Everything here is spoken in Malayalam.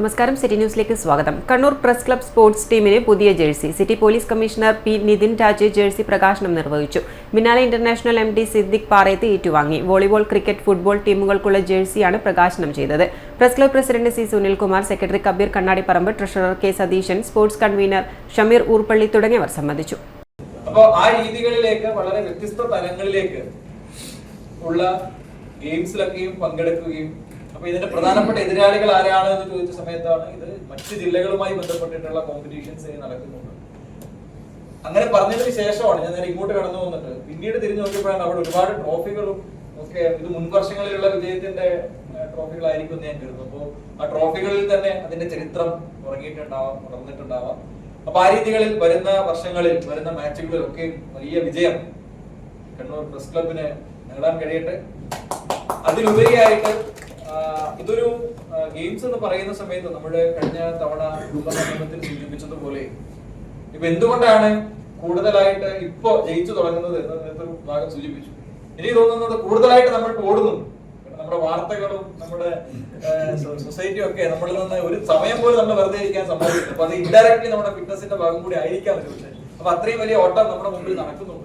നമസ്കാരം, സിറ്റി ന്യൂസിലേക്ക് സ്വാഗതം. കണ്ണൂർ പ്രസ് ക്ലബ് സ്പോർട്സ് ടീമിന് പുതിയ jersey. City police commissioner P Nithin Raj jersey പ്രകാശനം നിർവഹിച്ചു. മിനാല ഇന്റർനാഷണൽ MD സിദ്ദിഖ് പാറയത്ത് ഏറ്റുവാങ്ങി. വോളിബോൾ, ക്രിക്കറ്റ്, ഫുട്ബോൾ ടീമുകൾക്കുള്ള ജേഴ്സിയാണ് പ്രകാശനം ചെയ്തത്. Press club president C Sunilkumar, secretary Kabeer Kannadiparamba, treasurer K Satheesan, sports convener Shameer Oorppally തുടങ്ങിയവർ സംബന്ധിച്ചു. അപ്പോൾ ആ രീതികളിലേക്ക് വളരെ വ്യത്യസ്ത തലങ്ങളിലേക്ക് ഉള്ള ഗെയിംസിലൊക്കെയും പങ്കെടുക്കുകയും അപ്പൊ ഇതിന്റെ പ്രധാനപ്പെട്ട എതിരാളികൾ ആരാണ് എന്ന് ചോദിച്ച സമയത്താണ് ഇത് മറ്റ് ജില്ലകളുമായി ബന്ധപ്പെട്ടിട്ടുള്ള കോമ്പറ്റീഷൻസ് നടക്കുന്നുണ്ട്. അങ്ങനെ പറഞ്ഞതിന് ശേഷമാണ് ഞാൻ നേരെ ഇങ്ങോട്ട് കടന്നു വന്നിട്ട് പിന്നീട് തിരിഞ്ഞു നോക്കിയപ്പോഴാണ് അവിടെ ഒരുപാട് ട്രോഫികളും ഒക്കെ ഇത് മുൻ വർഷങ്ങളിലുള്ള വിജയത്തിന്റെ ട്രോഫികളായിരിക്കും എന്ന് ഞാൻ കരുതുന്നു. അപ്പോൾ ആ ട്രോഫികളിൽ തന്നെ അതിന്റെ ചരിത്രം ഉറന്നിട്ടുണ്ടാവാം. അപ്പൊ ആ രീതികളിൽ വരുന്ന വർഷങ്ങളിൽ വരുന്ന മാച്ചുകളിലൊക്കെ വലിയ വിജയം കണ്ണൂർ പ്രസ് ക്ലബിന് നേടാൻ കഴിയട്ടെ. അതിലുപരിയായിട്ട് ഇതൊരു ഗെയിംസ് എന്ന് പറയുന്ന സമയത്ത് നമ്മുടെ കഴിഞ്ഞ തവണ രൂപസംഗമത്തിൽ സൂചിപ്പിച്ചതുപോലെ ഇപ്പൊ എന്തുകൊണ്ടാണ് കൂടുതലായിട്ട് ഇപ്പൊ ജയിച്ചു തുടങ്ങുന്നത് എന്ന് നേരത്തെ ഒരു ഭാഗം സൂചിപ്പിച്ചു. എനിക്ക് തോന്നുന്നത് കൂടുതലായിട്ട് നമ്മൾ ഓടുന്നു. നമ്മുടെ വാർത്തകളും നമ്മുടെ സൊസൈറ്റിയും ഒക്കെ നമ്മളിൽ നിന്ന് ഒരു സമയം പോലും നമ്മൾ വെറുതെ ഇരിക്കാൻ സമ്മതിക്കുന്നു. അപ്പൊ അത് ഇൻഡയറക്ട്ലി നമ്മുടെ ഫിറ്റ്നസിന്റെ ഭാഗം കൂടി ആയിരിക്കാം. അപ്പൊ അത്രയും വലിയ ഓട്ടം നമ്മുടെ മുമ്പിൽ നടക്കുന്നുണ്ട്.